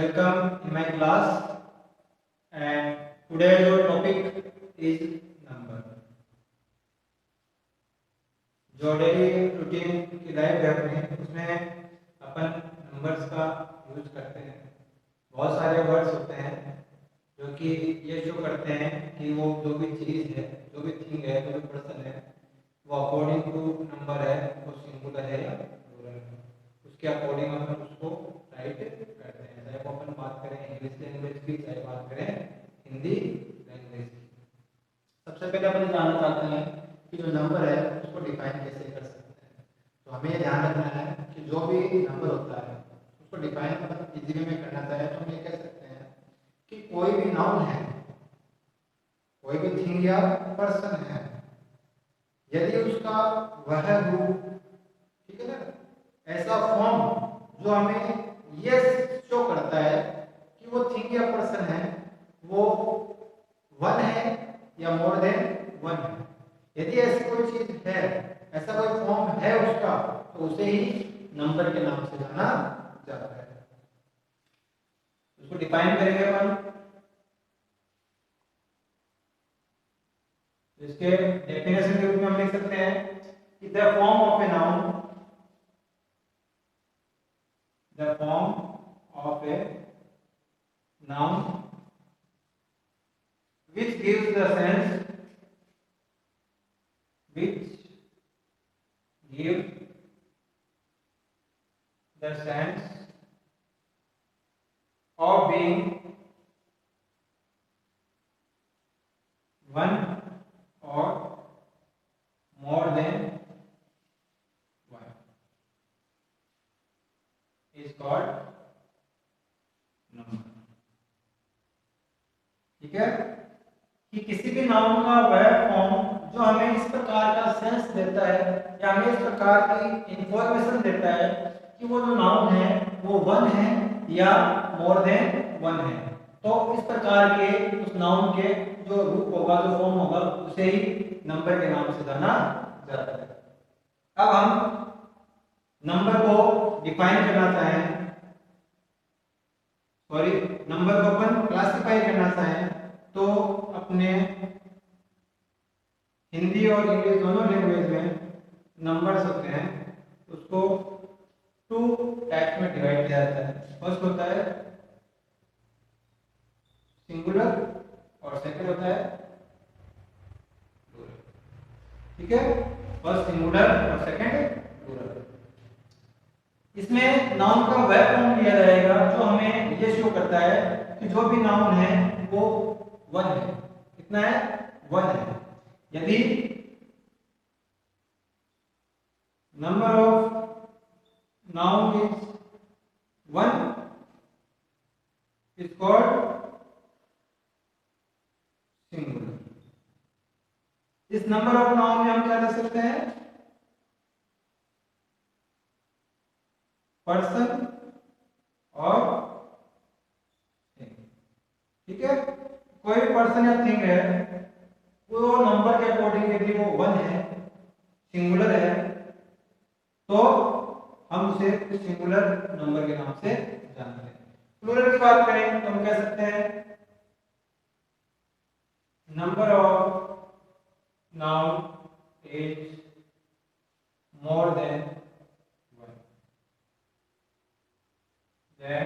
welcome in my class, and today your topic is number. जो daily routine की life है अपने उसमें अपन नंबर्स का यूज करते हैं। बहुत सारे वर्ड्स होते हैं जो कि ये शो करते हैं कि वो जो भी चीज़ है, जो भी थिंग है, जो भी पर्सन है, वो अकॉर्डिंग टू नंबर है, वो सिंगुलर है या प्लूरल है, उसके अकॉर्डिंग अपन उसको राइट करते हैं। चाहे वो अपन बात करें इंग्लिश लैंग्वेज की, चाहे बात करें हिंदी लैंग्वेज की। सबसे पहले अपन जानना चाहते हैं कि जो नंबर है उसको डिफाइन कैसे कर सकते हैं। तो हमें ये ध्यान रखना है कि जो भी नंबर होता है उसको डिफाइन अपन इजी वे में करना चाहे तो हम ये कह सकते हैं कि कोई भी नाउन है, कोई भी थिंग या पर्सन है, यदि उसका वह रूप, ठीक है ना, ऐसा फॉर्म जो हमें ये शो करता है कि वो थिंग या पर्सन है, वो वन है या मोर देन वन है। यदि ऐसी कोई चीज है, ऐसा कोई फॉर्म है उसका, तो उसे ही नंबर के नाम से जाना जाता है। उसको डिफाइन करेंगे अपन। इसके डेफिनेशन के रूप में हम लिख सकते हैं कि the form of a noun, the form of a noun which gives the sense, which give the sense of being one or more than one is called number। ठीक है, कि किसी भी नाउन का वह फॉर्म जो हमें इस प्रकार का सेंस देता है या हमें इस प्रकार की इंफॉर्मेशन देता है कि वो जो नाउन है वो वन है या मोर देन वन है, तो इस प्रकार के उस नाउन के जो रूप होगा, जो फॉर्म होगा, उसे ही नंबर के नाम से जाना जाता है। अब हम नंबर को डिफाइन करना चाहें, सॉरी, नंबर को अपन क्लासिफाई करना चाहें तो अपने हिंदी और इंग्लिश दोनों लैंग्वेज में नंबर्स होते हैं, उसको टू टाइप्स में डिवाइड किया जाता है। फर्स्ट होता है सिंगुलर और सेकंड होता है प्लूरल। ठीक है, फर्स्ट सिंगुलर और सेकंड प्लूरल। इसमें नाउन का वह फॉर्म लिया जाएगा जो हमें ये शो करता है कि जो भी नाउन है वो वन है। कितना है? वन है। यदि number of noun is one is called singular. इस नंबर ऑफ नाउन में हम क्या लिख सकते हैं? पर्सन और थिंग। ठीक है, कोई भी पर्सन या थिंग है, वो नंबर के अकॉर्डिंग यदि वो वन है, सिंगुलर है, तो हम उसे सिंगुलर नंबर के नाम से जानते हैं। प्लूरल की बात करें तो हम कह सकते हैं number of noun is more than one, then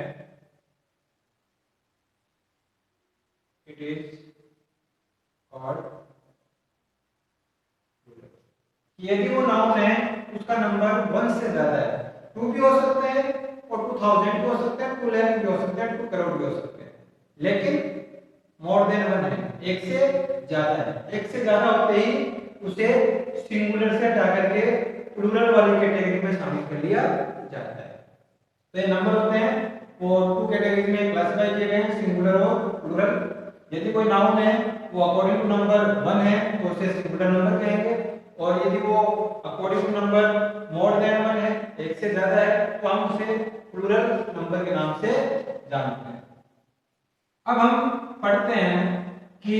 it is called plural। यदि वो नाउन है उसका नंबर वन से ज्यादा है, टू भी हो सकते हैं और 2000 भी हो सकते हैं, 2 लाख भी हो सकते हैं, 2 करोड़ भी हो सकते हैं, लेकिन मोर देन वन है, एक से ज्यादा है। एक से ज्यादा होते ही उसे सिंगुलर से हटा करके प्लूरल वाली कैटेगरी में शामिल कर लिया जाता है। तो ये नंबर होते हैं वो टू कैटेगरीज में क्लासिफाई किए गए हैं, सिंगुलर और प्लूरल। यदि कोई नाउन है वो अकॉर्डिंग टू नंबर वन है तो उसे सिंगुलर नंबर कहेंगे, और यदि वो according to number more than one है, एक से ज्यादा है, तो हम उसे प्लूरल नंबर के नाम से जानते हैं। अब हम पढ़ते हैं कि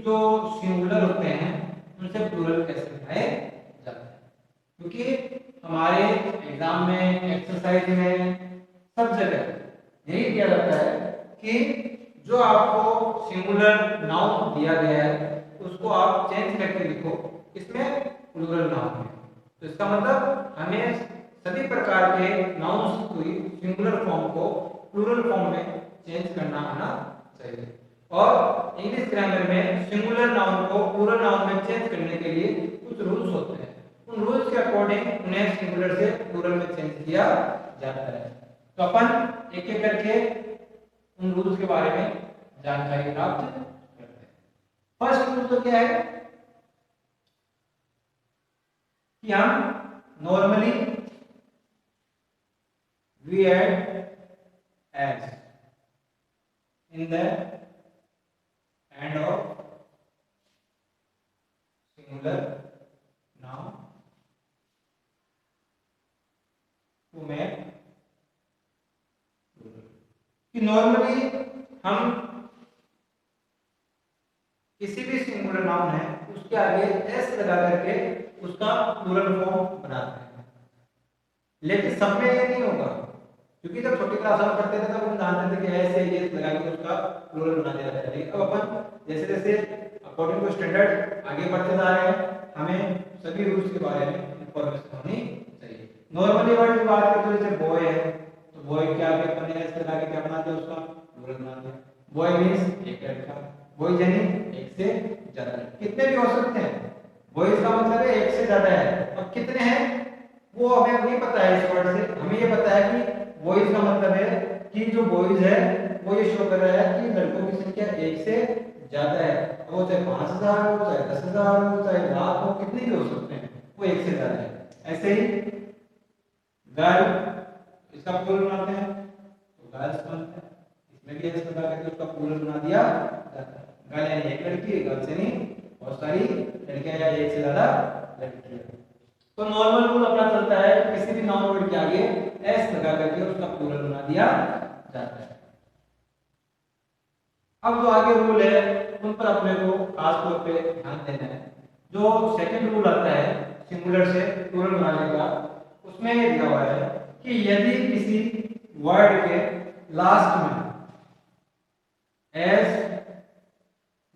जो सिंगुलर होते हैं उनसे प्लूरल कैसे बनाए जाते हैं, क्योंकि हमारे एग्जाम में, एक्सरसाइज में, सब जगह यही किया जाता है कि जो आपको सिंगुलर नाउन दिया गया है उसको आप चेंज करके लिखो इसमें प्लूरल नाउन है। तो इसका मतलब हमें सभी प्रकार के नाउन्स की सिंगुलर फॉर्म को प्लूरल फॉर्म में चेंज करना आना चाहिए। और इंग्लिश ग्रामर में सिंगुलर नाउन को प्लूरल नाउन में चेंज करने के लिए कुछ रूल्स होते हैं, उन रूल्स के अकॉर्डिंग उन्हें सिंगुलर से प्लूरल में चेंज किया जाता है। तो अपन एक एक करके उन रूल्स के बारे में जानकारी प्राप्त करते हैं। फर्स्ट रूल तो क्या है कि हम normally we add S in the end of singular noun to make कि नॉर्मली हम किसी भी सिंगुलर नाउन है उसके आगे एस लगा करके उसका प्लूरल फॉर्म बनाते हैं, लेकिन सब में ये नहीं होगा क्योंकि जब छोटी क्लास में पढ़ते थे तब हम जानते थे कि ऐसे एस लगा के उसका प्लूरल बना दिया जाता है। लेकिन अब अपन जैसे जैसे अकॉर्डिंग टू स्टैंडर्ड आगे बढ़ते जा रहे हैं हमें सभी रूल्स के बारे में इंफॉर्मेशन होनी चाहिए। नॉर्मली वर्ड की बात करें तो जैसे बॉय है तो बॉय क्या क्या अपन ने एस लगा के क्या बना दिया उसका प्लूरल बना दिया। बॉय मींस एक लड़का, बॉयज यानी एक से ज्यादा, कितने भी हो सकते हैं। बॉयज का मतलब है एक से ज्यादा है, अब कितने हैं वो हमें नहीं पता है। इस वर्ड से हमें ये पता है कि बॉयज का मतलब है कि जो बॉयज है वो ये शो कर रहा है कि लड़कों की संख्या एक से ज्यादा है, वो चाहे 5000 हो चाहे 10,000 हो चाहे लाख हो, कितने भी हो सकते हैं, वो एक से ज्यादा है। ऐसे ही गर्ल इसका प्लूरल बनाते हैं तो गर्ल्स बनते हैं, इसमें भी इस प्रकार करके उसका प्लूरल बना दिया जाता है। गर्ल यानी एक लड़की, गर्ल से नहीं बहुत सारी लड़कियां या एक से ज्यादा लड़कियां। तो नॉर्मल रूल अपना चलता है कि किसी भी नाउन वर्ड के आगे एस लगा करके उसका प्लूरल बना दिया जाता है। अब जो आगे रूल है उन पर अपने को खास तौर पे ध्यान देना है। जो सेकंड रूल आता है सिंगुलर से प्लूरल बनाने का, उसमें ये दिया हुआ है कि यदि किसी वर्ड के लास्ट में S,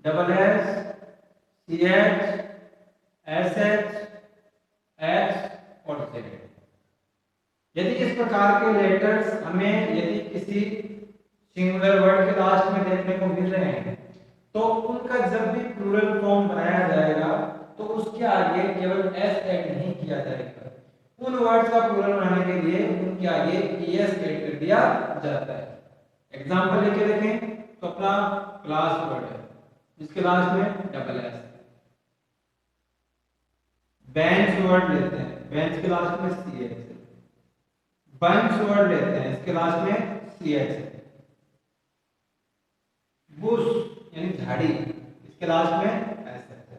double S, C H, S H, X और जेड, यदि इस प्रकार के लेटर्स हमें यदि किसी सिंगुलर वर्ड के लास्ट में देखने को मिल रहे हैं तो उनका जब भी प्लूरल फॉर्म बनाया जाएगा तो उसके आगे केवल एस ऐड नहीं किया जाएगा, उन वर्ड्स का प्लूरल बनाने के लिए उनके आगे एस ऐड कर दिया जाता है। एग्जांपल लेके देखें तो अपना क्लास वर्ड है जिसके लास्ट में डबल एस। बेंच वर्ड लेते हैं, बेंच के लास्ट में सी एच। बंच वर्ड लेते हैं, इसके लास्ट में सी एच है। बुश यानी झाड़ी, इसके लास्ट में एस है।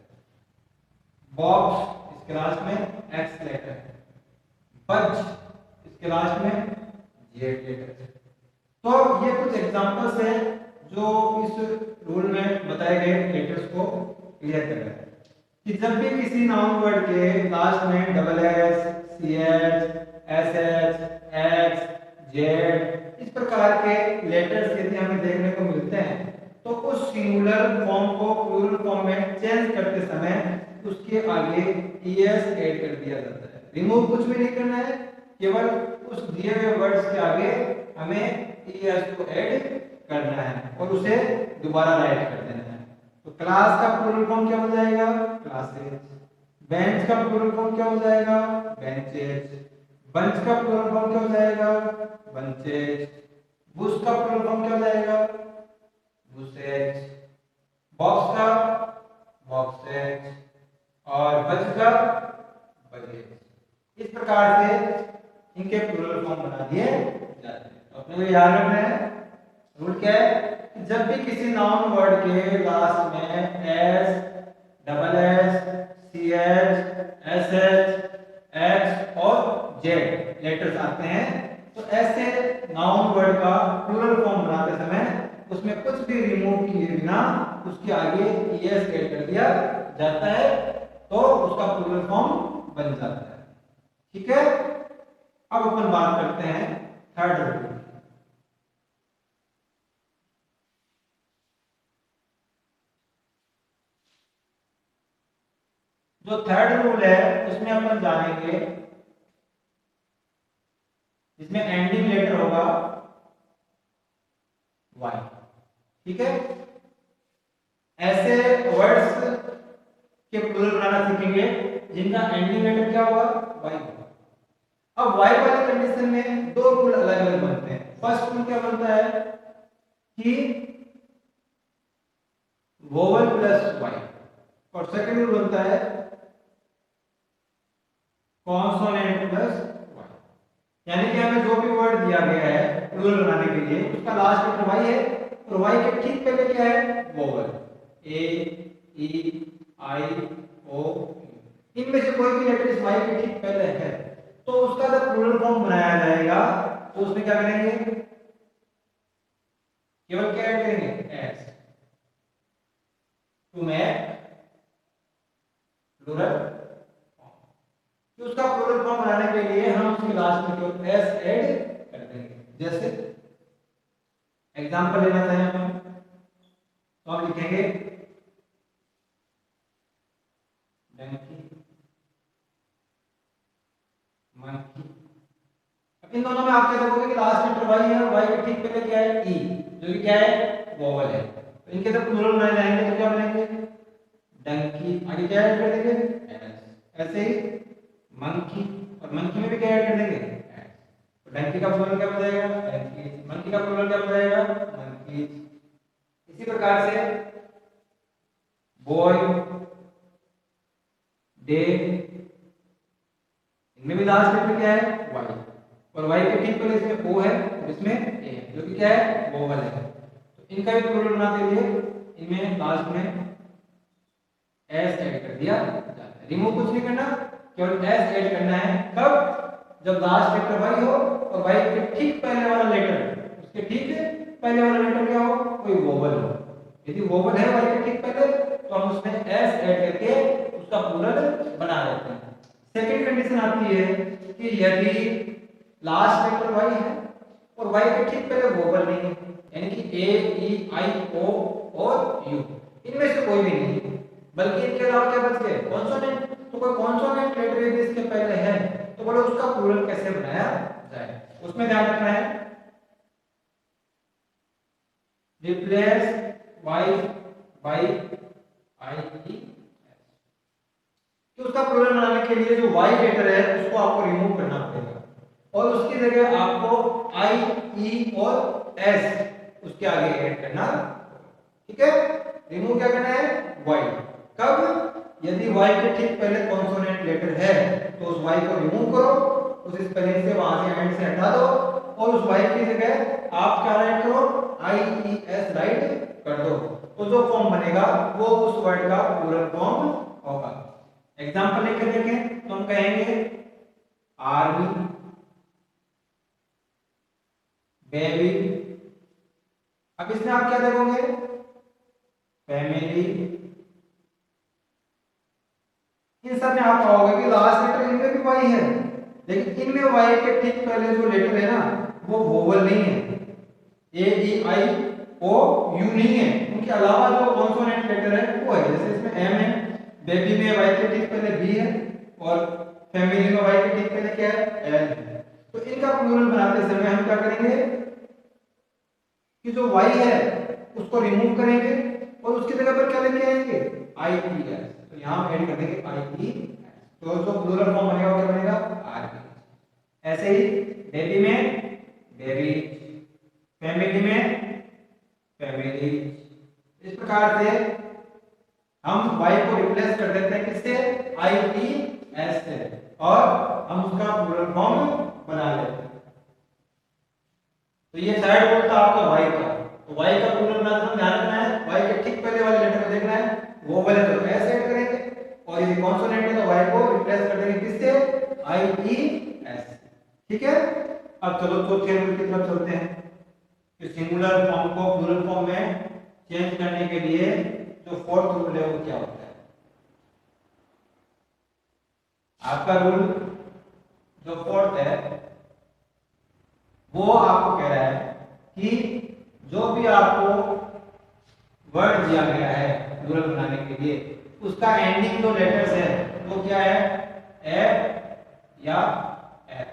बॉक्स इसके लास्ट में एक्स लेटर है। बच इसके लास्ट में जेड लेटर है। तो ये कुछ एग्जांपल्स हैं जो इस रूल में बताए गए लेटर्स को क्लियर कर रहे हैं कि जब भी किसी नाउन वर्ड के लास्ट में double S, C H, S H, X, Z इस प्रकार के लेटर्स यदि हमें देखने को मिलते हैं तो उस सिंगुलर फॉर्म को प्लूरल फॉर्म में चेंज करते समय उसके आगे एस ऐड कर दिया जाता है। रिमूव कुछ भी नहीं करना है, केवल उस दिए हुए वर्ड्स के आगे हमें एस को ऐड करना है और उसे दोबारा राइट कर देना है। तो क्लास का प्लूरल फॉर्म क्या हो जाएगा? क्लासेस। बेंच का प्लूरल फॉर्म क्या हो जाएगा? बेंचेस। बंच का प्लूरल फॉर्म क्या हो जाएगा? बंचेस। बुश का प्लूरल फॉर्म क्या हो जाएगा? बुशेस। बॉक्स का बॉक्सेस और बच का बजेस। इस प्रकार से इनके प्लूरल फॉर्म बना दिए जाते हैं। तो अपने को याद रखना है रूल क्या है, जब भी किसी नाउन वर्ड के लास्ट में S, double S, C H, S H, X और जेड लेटर्स आते हैं तो ऐसे नाउन वर्ड का प्लूरल फॉर्म बनाते समय उसमें कुछ भी रिमूव किए बिना उसके आगे एस ऐड कर दिया जाता है तो उसका प्लूरल फॉर्म बन जाता है। ठीक है, अब अपन बात करते हैं थर्ड रूल। जो थर्ड रूल है उसमें अपन जानेंगे, जिसमें एंडिंग लेटर होगा वाई। ठीक है, ऐसे वर्ड्स के प्लूरल बनाना सीखेंगे जिनका एंडिंग लेटर क्या होगा, वाई होगा। अब वाई वाली कंडीशन में दो रूल अलग अलग बनते हैं। फर्स्ट रूल क्या बनता है कि वोवल प्लस वाई, और सेकंड रूल बनता है कॉन्सोनेंट प्लस वाई। यानी कि हमें जो भी वर्ड दिया गया है प्लूरल बनाने के लिए उसका लास्ट लेटर वाई है, और वाई के ठीक पहले क्या है, वोवल, ए ई आई ओ, इनमें से कोई भी लेटर इस वाई के ठीक पहले है तो उसका जब प्लूरल फॉर्म बनाया जाएगा तो उसमें क्या करेंगे, केवल क्या ऐड करेंगे, S, to make plural form. तो उसका प्लूरल फॉर्म बनाने के लिए हम उसके लास्ट में केवल एस ऐड कर देंगे। जैसे एग्जांपल लेना चाहें हम तो हम लिखेंगे डंकी, मंकी। अब इन दोनों में आप क्या देखोगे कि लास्ट लेटर वाई है, वाई के ठीक पहले क्या है, ई, जो कि क्या है, वोवल है। तो इनके जब प्लूरल बनाए जाएंगे तो क्या बनेंगे, डंकी, आगे क्या ऐड कर देंगे, एस। ऐसे ही मंकी, और मंकी में भी क्या ऐड कर देंगे, एस। तो डंकी का प्लूरल क्या बन जाएगा, डंकीज, मंकी का प्लूरल क्या बन जाएगा, मंकीज। इसी प्रकार से बॉय, डे, इनमें भी लास्ट लेटर क्या है, वाई, और वाई के ठीक पहले इसमें ओ है और इसमें ए है, जो कि क्या है, वोवल है। तो इनका भी प्लूरल बनाने के लिए इनमें लास्ट में एस ऐड कर दिया जाता है। रिमूव कुछ नहीं करना, केवल एस ऐड करना है। कब, जब लास्ट लेटर वाई हो और वाई के ठीक पहले वाला लेटर, उसके ठीक पहले वाला लेटर क्या हो, कोई वोवल हो। यदि वोवल है वाई के ठीक पहले तो हम उसमें एस ऐड करके उसका प्लूरल बना लेते हैं। सेकंड कंडीशन आती है कि यदि लास्ट लेटर वाई है और वाई के ठीक पहले वोवल नहीं है, यानी कि ए ई आई ओ और यू, इनमें से कोई भी नहीं है, बल्कि इनके अलावा क्या बच गए, कॉन्सोनेंट। तो कोई कॉन्सोनेंट लेटर यदि इसके पहले है तो बोलो उसका प्लूरल कैसे बनाया जाए, उसमें ध्यान रखना है। रिप्लेस वाई बाय आई ई एस, कि उसका प्लूरल बनाने के लिए जो वाई लेटर है उसको आपको रिमूव करना पड़ेगा और उसकी जगह आपको आई ई और एस उसके आगे ऐड करना। ठीक है, रिमूव क्या करना है, वाई। कब, यदि वाई के ठीक पहले कॉन्सोनेंट लेटर है तो उस वाई को रिमूव करो, उस स्पेलिंग से वहां से एंड से हटा दो और उस वाई की जगह आप क्या राइट करो, आई ई एस राइट कर दो। तो जो फॉर्म बनेगा वो उस वर्ड का प्लूरल फॉर्म होगा। एग्जांपल लेकर देखें तो हम कहेंगे आर्मी, बेबी। अब इसमें आप क्या देखोगे, फैमिली। इन सब में आप पाओगे कि लास्ट लेटर इनमें भी वाई है, लेकिन इनमें वाई के ठीक पहले जो लेटर है ना वो वोवल नहीं है, ए ई आई ओ यू नहीं है, उनके अलावा जो कॉन्सोनेंट लेटर है वो है। जैसे इसमें एम है, बेबी में वाई के ठीक पहले बी है और फैमिली में वाई के ठीक पहले क्या है, एल है। तो इनका प्लूरल बनाते समय हम क्या करेंगे कि जो वाई है उसको रिमूव करेंगे और उसकी जगह पर क्या लेके आएंगे, आई ई एस। तो यहां ऐड कर देंगे आई ई एस, तो जो प्लूरल फॉर्म बनेगा वो क्या बनेगा, आर बी। ऐसे ही बेबी में बेबी, फैमिली में फैमिली। इस प्रकार से हम y को रिप्लेस कर देते हैं किससे, आई ई एस से, और हम उसका प्लूरल फॉर्म बना लेते हैं। तो ये थर्ड रूल था आपका y का। तो y का प्लूरल बनाते समय ध्यान रखना है, y के ठीक पहले वाले लेटर को देखना है, वो वाले तो s ऐड करेंगे और यदि कॉन्सोनेंट है तो y को रिप्लेस कर देंगे किससे, आई ई एस। ठीक है, अब चलो चौथे रूल की तरफ चलते हैं कि सिंगुलर फॉर्म को प्लूरल फॉर्म में चेंज करने के लिए जो फोर्थ रूल है वो क्या होता है। आपका रूल जो फोर्थ है वो आपको कह रहा है कि जो भी आपको वर्ड दिया गया है प्लूरल बनाने के लिए उसका एंडिंग जो लेटर्स है वो क्या है, एफ या एफ,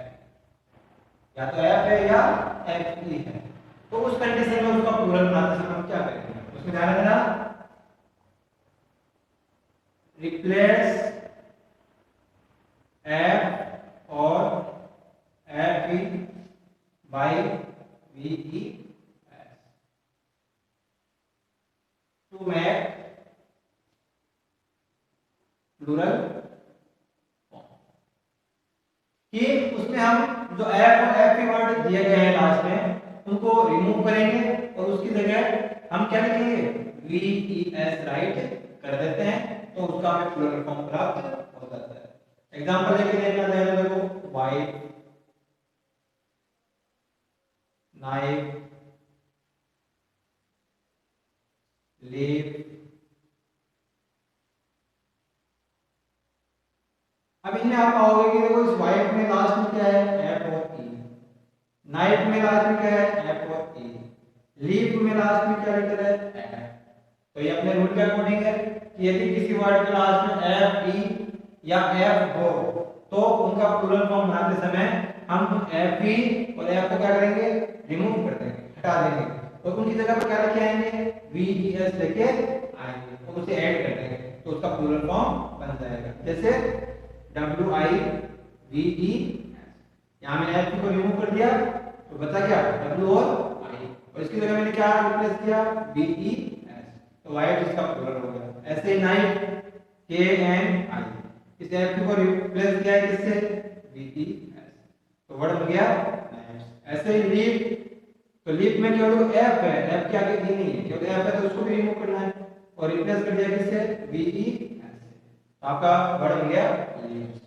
या तो एफ है या एफ ई है। तो उस कंडीशन में उसका प्लूरल बनाते समय हम क्या करेंगे, उसमें ध्यान रखना, रिप्लेस एफ और F E by V E S to make plural form. कि उसमें हम जो एफ और एफ के वर्ड दिए गए हैं लास्ट में उनको रिमूव करेंगे और उसकी जगह हम क्या लिखेंगे, वी ई एस राइट कर देते हैं, तो उसका हमें प्लूरल फॉर्म प्राप्त हो जाता है। एग्जांपल लेके देखना चाहिए, देखो वाइट, नाइफ, लीफ। अब इनमें आप पाओगे कि देखो इस वाइट में लास्ट में क्या है, एफ और ई, नाइफ में लास्ट में क्या है, एफ और ई, लीफ में लास्ट में क्या लेटर है, एफ। तो ये अपने रूल के अकॉर्डिंग है कि यदि किसी वर्ड के लास्ट में एफ ई या एफ हो तो उनका प्लूरल फॉर्म बनाते समय हम एफ ई और एफ को क्या करेंगे, रिमूव कर देंगे, हटा देंगे, और उनकी जगह पर क्या लेके आएंगे, वी ई एस लेके आएंगे, तो उसे ऐड कर देंगे, तो उसका प्लूरल फॉर्म बन जाएगा। जैसे W I we E S, यहाँ मैंने एफ को रिमूव कर दिया तो बचा क्या, डब्ल्यू और आई, और इसकी जगह मैंने क्या रिप्लेस किया, वी ई एस, तो वाइट इसका प्लूरल हो गया। ऐसे नाइट, के एन आई, इस एफ को रिप्लेस किया है किससे, वी ई एस, तो वर्ड बन गया नाइट्स। ऐसे ही लीफ, तो लीफ में केवल एफ है, एफ के आगे ई नहीं है, केवल एफ है तो उसको भी रिमूव करना है और रिप्लेस कर दिया किससे, वी ई एस, तो आपका वर्ड बन गया लीव्स।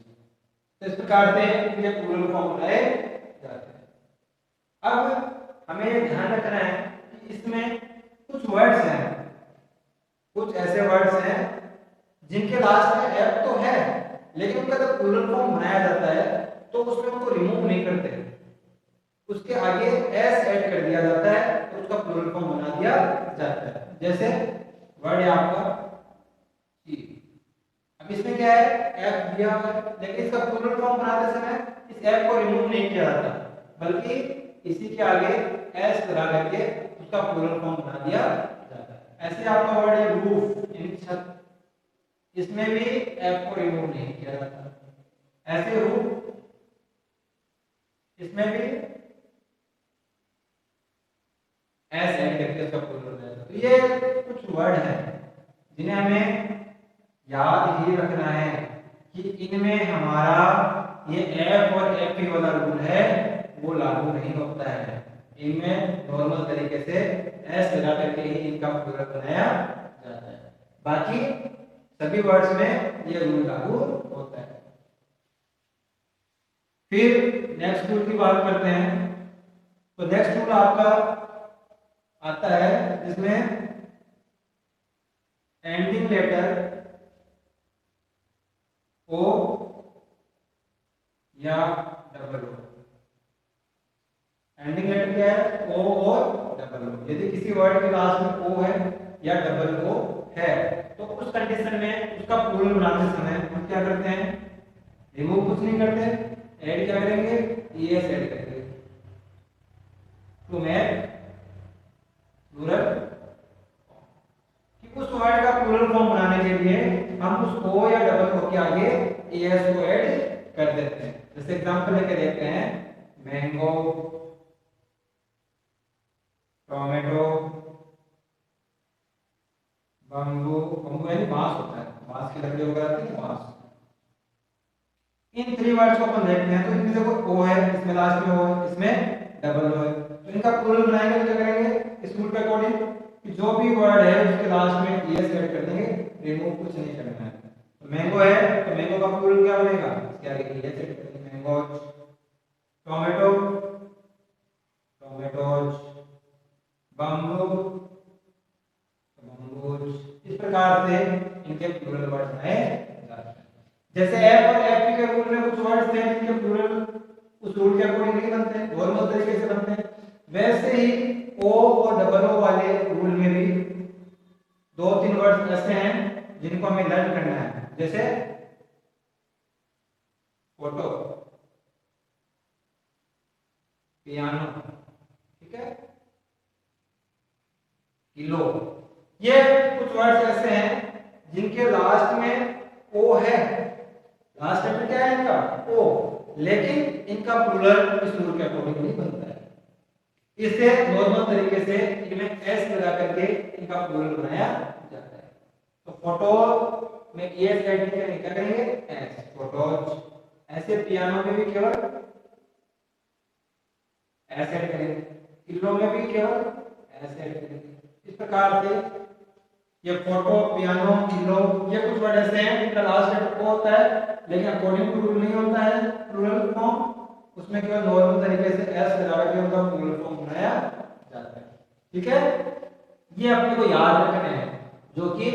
तो इस प्रकार से ये प्लूरल फॉर्म बनाए जाते हैं। अब हमें ये ध्यान रखना है कि इसमें कुछ वर्ड्स हैं, कुछ ऐसे वर्ड्स हैं जिनके लास्ट में एफ तो है लेकिन उनका जब प्लूरल फॉर्म बनाया जाता है तो उसमें उनको रिमूव नहीं करते, उसके आगे एस ऐड कर दिया जाता है तो उसका प्लूरल फॉर्म बना दिया जाता है। जैसे वर्ड है आपका सी, अब इसमें क्या है, एफ दिया हुआ है लेकिन इसका प्लूरल फॉर्म बनाते समय इस एफ को रिमूव नहीं किया जाता बल्कि इसी के आगे एस लगा करके उसका प्लूरल फॉर्म बना दिया जाता है। ऐसे आपका वर्ड है रूफ, यानी छत, इसमें भी एफ को रिमूव नहीं किया जाता। ऐसे रूफ, इसमें भी एस ऐड करके उसका प्लूरल बना जाता है। तो ये कुछ वर्ड हैं जिन्हें हमें याद ही रखना है कि इनमें हमारा ये एफ और एफ ई वाला रूल है वो लागू नहीं होता है, इनमें नॉर्मल तरीके से एस लगा करके ही इनका प्लूरल बनाया जाता है, बाकी सभी वर्ड्स में ये रूल लागू होता है। फिर नेक्स्ट रूल की बात करते हैं, तो नेक्स्ट रूल आपका आता है जिसमें एंडिंग लेटर ओ या डबल ओ। एंडिंग लेटर क्या है, ओ और डबल ओ। यदि किसी वर्ड के लास्ट में ओ है या डबल ओ है तो उस कंडीशन में उसका प्लूरल बनाते समय हम क्या करते हैं, रिमूव कुछ नहीं करते, ऐड क्या करेंगे, ईएस ऐड करेंगे टू मेक प्लूरल। कि उस वर्ड का प्लूरल फॉर्म बनाने के लिए हम उस ओ या डबल ओ के आगे ईएस को ऐड कर देते हैं। जैसे एग्जांपल लेके देखते हैं, मैंगो, टोमेटो, बम्बू, बम्बू यानी बांस होता है, बांस की लकड़ी वगैरह आती है बांस। इन थ्री वर्ड्स को अपन देखते हैं तो इनमें देखो ओ है, इसमें लास्ट में ओ है, इसमें डबल ओ है, तो इनका प्लूरल बनाएंगे तो क्या करेंगे, इस रूल के अकॉर्डिंग कि जो भी वर्ड है उसके लास्ट में ईएस ऐड कर देंगे, रिमूव कुछ नहीं करना है। तो मैंगो है तो मैंगो का प्लूरल क्या बनेगा, इसके आगे ईएस ऐड कर देंगे, mango. Tomato, tomatoes, bamboo, bamboos. इस प्रकार से इनके प्लूरल वर्ड बनाए जाते हैं। जैसे एफ और एफ के रूल में कुछ वर्ड्स थे जिनके प्लूरल उस रूल के अकॉर्डिंग नहीं बनते, नॉर्मल तरीके से बनते हैं, वैसे ही ओ और डबल ओ वाले रूल में भी दो तीन वर्ड्स ऐसे हैं जिनको हमें लर्न करना है, जैसे फोटो, पियानो, ठीक है, किलो। ये कुछ वर्ड्स ऐसे हैं जिनके लास्ट में ओ है, लास्ट लेटर क्या है इनका, ओ, लेकिन इनका प्लूरल इस रूल के अकॉर्डिंग नहीं बनता है। इससे नॉर्मल तरीके से इनमें एस लगा करके इनका प्लूरल बनाया जाता है। तो फोटो में एस ऐड क्या करेंगे, एस, फोटोज। ऐसे पियानो में भी केवल एस ऐड करेंगे, किलो में भी केवल एस ऐड करेंगे। इस प्रकार से ये फोटो, पियानो, किलो, ये कुछ वर्ड ऐसे हैं जिनका लास्ट लेटर ओ होता है, लेकिन अकॉर्डिंग टू रूल नहीं होता है प्लूरल फॉर्म, उसमें केवल नॉर्मल तरीके से एस लगा के उनका प्लूरल फॉर्म बनाया जाता है। ठीक है, ये अपने को याद रखने हैं जो कि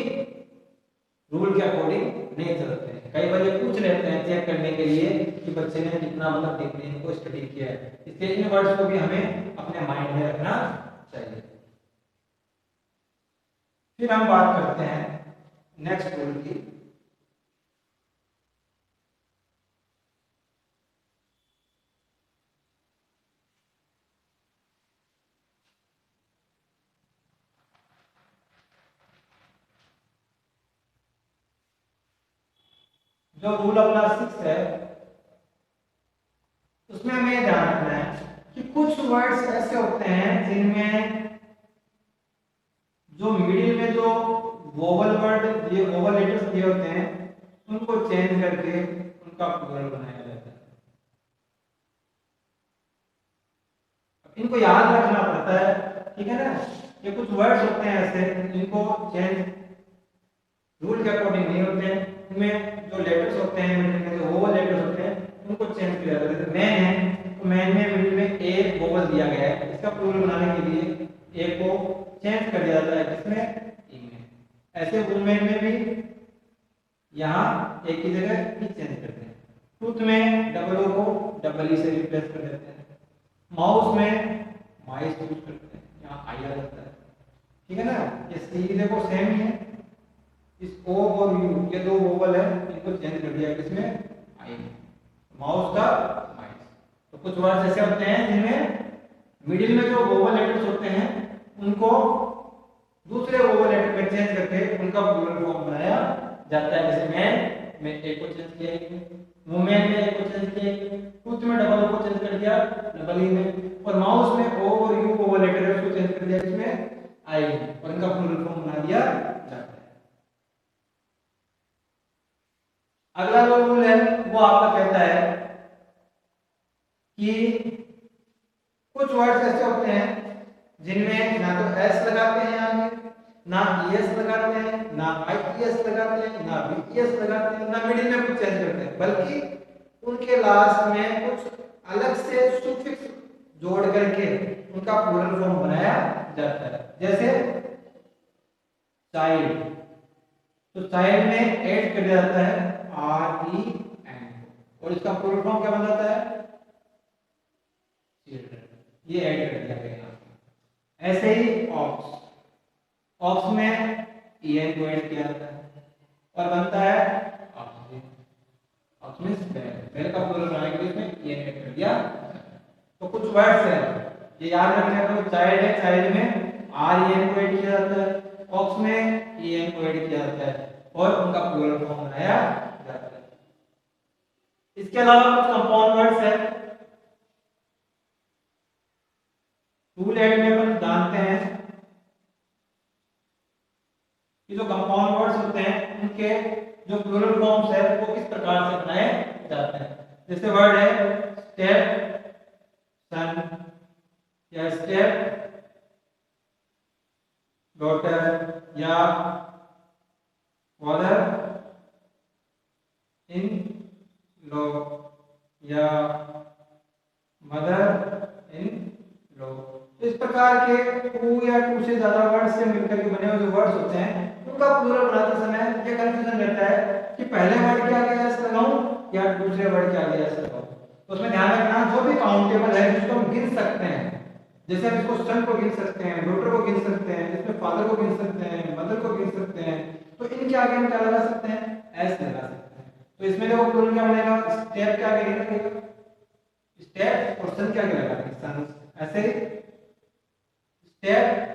रूल के अकॉर्डिंग नहीं चलते हैं। कई बार ये पूछ लेते हैं चेक करने के लिए कि बच्चे ने कितना मतलब टेक्निक को स्टडी किया है, इसलिए इन वर्ड्स को भी हमें अपने माइंड में रखना चाहिए। फिर हम बात करते हैं नेक्स्ट रूल की। जो रूल अपना 6 है उसमें हमें ध्यान रखना है कि कुछ वर्ड्स ऐसे होते हैं जिनमें जो मिडिल में जो वोवल वर्ड, ये वोवल लेटर्स दिए होते हैं, उनको चेंज करके उनका प्लूरल बनाया जाता है। इनको याद रखना पड़ता है, ठीक है ना। ये कुछ वर्ड्स होते हैं ऐसे जिनको चेंज रूल के अकॉर्डिंग नहीं होते हैं, इनमें जो लेटर्स होते हैं मिडिल में जो वोवल लेटर्स होते हैं उनको चेंज किया जाता है। जैसे मैन है तो मैन में मिडिल में ए वोवल दिया गया है, इसका प्लूरल बनाने के लिए ए को चेंज कर दिया जाता है, किसमें, ई में। ऐसे वुमेन में भी यहाँ एक की जगह ई चेंज करते हैं। ट्रूथ में डबल ओ को डबल ई से रिप्लेस कर देते हैं। माउस में माइस यूज करते हैं, यहाँ आई आ जाता है, ठीक है ना। ये सी देखो सेम ही है, इस ओ और यू ये दो वोवल है, इनको चेंज कर दिया किसमें, आई में, माउस का माइस। तो कुछ वर्ड्स ऐसे होते हैं जिनमें मिडिल में जो वोवल लेटर्स होते हैं उनको दूसरे वोवल लेटर में चेंज करके उनका प्लूरल फॉर्म बनाया जाता है। जैसे मैन में ए को चेंज किया, वुमेन में ए को चेंज किया, ट्रूथ में डबल ओ को चेंज कर दिया डबल ई में, और माउस में ओ और यू वोवल लेटर है उसको चेंज कर दिया इसमें आई, और इनका प्लूरल फॉर्म बना दिया जाता है। अगला जो रूल है वो आपका कहता है कि कुछ वर्ड्स ऐसे होते हैं जिनमें ना तो एस लगाते हैं आगे, ना ईएस लगाते हैं, ना आईईएस लगाते हैं, ना बीईएस लगाते हैं, ना मिडिल में कुछ चेंज करते हैं, बल्कि उनके लास्ट में कुछ अलग से सुफिक्स जोड़ करके उनका प्लूरल फॉर्म बनाया जाता है। जैसे चाइल्ड, तो चाइल्ड में ऐड कर दिया जाता है आर ई एन, और इसका प्लूरल फॉर्म क्या बन जाता है, चिल्ड्रन, ये ऐड कर दिया गया। ऐसे ही ऑक्स, ऑक्स में ई एन को ऐड किया जाता है और बनता है ऑक्सीजन। ऑक्स मींस बैल, बैल का प्लूरल बनाने के लिए इसमें ई एन ऐड कर दिया। तो कुछ वर्ड्स हैं ये याद रखना है, तो चाइल्ड है, चाइल्ड में आर ई एन को ऐड किया जाता है, ऑक्स में ई एन को ऐड किया जाता है और उनका प्लूरल फॉर्म बनाया जाता है। इसके अलावा कुछ कंपाउंड वर्ड्स हैं, टू लेट में अपन जानते हैं कि जो कंपाउंड वर्ड्स होते हैं उनके जो प्लूरल फॉर्म्स है वो किस प्रकार से बनाए जाते हैं। जैसे वर्ड है स्टेप सन या स्टेप डॉटर या फादर इन लॉ या मदर इन लॉ। इस प्रकार के टू या टू से ज्यादा वर्ड से मिलकर के बने हुए जो वर्ड्स होते हैं उनका प्लूरल बनाते समय ये कंफ्यूजन रहता है कि पहले वर्ड के आगे एस लगाऊं या दूसरे वर्ड के आगे एस लगाऊं। तो उसमें ध्यान रखना जो भी काउंटेबल है जिसको हम गिन सकते हैं, जैसे हम इसको सन को गिन सकते हैं, डॉटर को गिन सकते हैं, इसमें फादर को गिन सकते हैं, मदर को गिन सकते हैं, तो इन इन के आगे हम क्या लगा सकते हैं, एस लगा सकते हैं। तो इसमें देखो प्लूरल क्या बनेगा, स्टेप के आगे नहीं लगेगा, स्टेप और सन के आगे लगा देंगे, सन्स। ऐसे ही step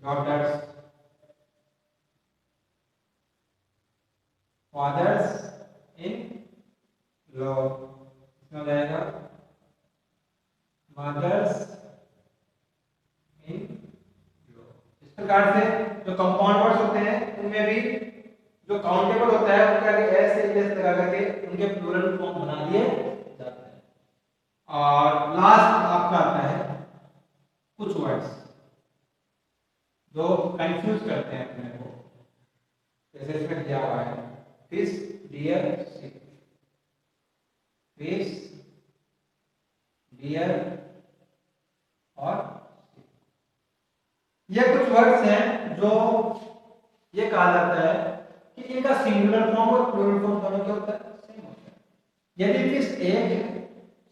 daughters, fathers in law, इसमें हो जाएगा mothers in law। इस प्रकार से जो कंपाउंड वर्ड्स होते हैं उनमें भी जो काउंटेबल होता है उनके आगे एस या एस लगा करके उनके प्लूरल फॉर्म बना दिए जाते हैं। और लास्ट आपका आता है कुछ वर्ड्स जो कंफ्यूज करते हैं अपने को, जैसे इसमें दिया हुआ है fish, deer, ship. Fish, deer और शिप, ये कुछ वर्ड्स हैं जो ये कहा जाता है कि इनका सिंगुलर फॉर्म और प्लूरल फॉर्म दोनों क्या होता है, सेम होता है। यदि फिश एक है,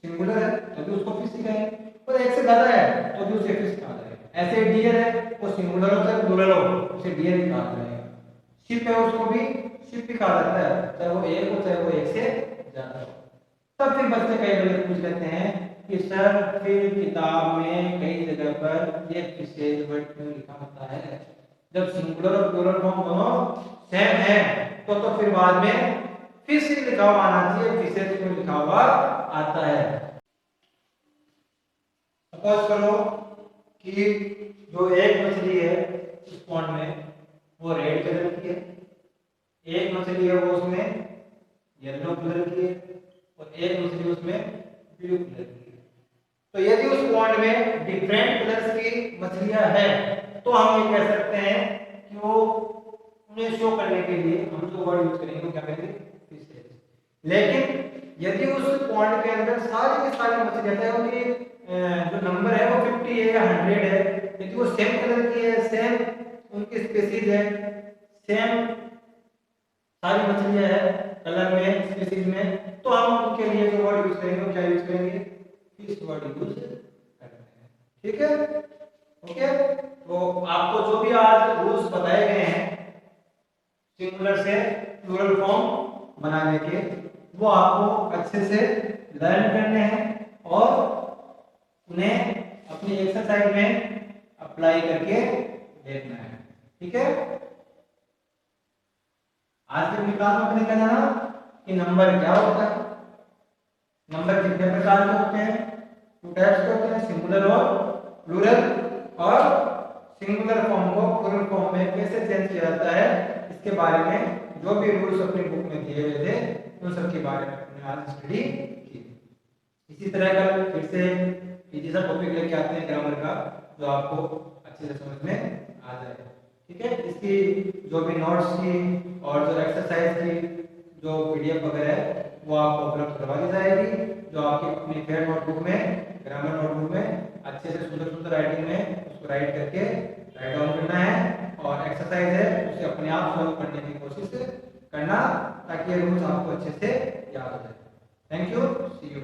सिंगुलर है, तो भी उसको फिश ही कहेंगे, और एक से ज्यादा है तो भी उसे फिश कहा जाएगा। ऐसे डियर है, वो सिंगुलर हो चाहे प्लूरल हो, उसे डियर ही कहा जाएगा। शिप है, उसको भी शिप ही कहा जाता है, चाहे वो एक हो चाहे वो एक से ज्यादा हो। तब फिर बच्चे कई बार पूछ लेते हैं कि सर फिर किताब में कई जगह पर ये फिशेज वर्ड क्यों लिखा होता है, जब सिंगुलर और प्लूरल फॉर्म दोनों सेम है तो फिर बाद में फिश ही लिखा हुआ आना चाहिए, फिशेज क्यों लिखा हुआ आता है। सपोज करो कि जो एक मछली है उस पॉन्ड में वो रेड कलर की है, एक मछली है वो उसमें येलो कलर की है, और एक मछली उसमें ब्लू कलर की है। तो यदि उस पॉन्ड में डिफरेंट कलर्स की मछलियां हैं तो हम ये कह सकते हैं कि वो उन्हें शो करने के लिए हम जो वर्ड यूज करेंगे वो क्या करेंगे, फिशेज। लेकिन यदि उस पॉन्ड के अंदर सारी की सारी मछलियां हैं, उनकी जो नंबर है वो 50 है या 100 है, यदि वो सेम कलर की है, सेम उनकी स्पीसीज है, सेम सारी मछलियां है कलर में, स्पीसीज में, तो हम उनके लिए जो वर्ड यूज करेंगे वो क्या यूज करेंगे, फिश वर्ड यूज करते हैं। ठीक है, ओके। तो आपको जो भी आज रूल्स बताए गए हैं सिंगुलर से प्लूरल फॉर्म बनाने के, वो आपको अच्छे से लर्न करने हैं और उन्हें अपनी एक्सरसाइज में अप्लाई करके देखना है। ठीक है, आज के क्लास में अपने क्या जाना कि नंबर क्या होता है, नंबर कितने प्रकार के होते हैं, 2 टाइप्स के होते हैं, सिंगुलर और प्लूरल, और सिंगुलर फॉर्म को प्लूरल फॉर्म में कैसे चेंज किया जाता है, इसके बारे में जो भी रूल्स अपनी बुक में दिए हुए थे उन सब के बारे में हमने आज स्टडी की। इसी तरह का फिर से इजी सा टॉपिक लेके आते हैं ग्रामर का, जो आपको अच्छे से समझ में आ जाए। ठीक है, इसकी जो भी नोट्स की और जो एक्सरसाइज की जो पीडीएफ वगैरह है वो आपको उपलब्ध करवा दी जाएगी, जो आपकी अपनी फेयर नोटबुक में, ग्रामर नोटबुक में अच्छे से सुंदर सुंदर राइटिंग में उसको राइट करके राइट डाउन करना है, और एक्सरसाइज है उसे अपने आप सॉल्व करने की कोशिश करना, ताकि ये रूल्स आपको अच्छे से याद हो जाए। Thank you, see you.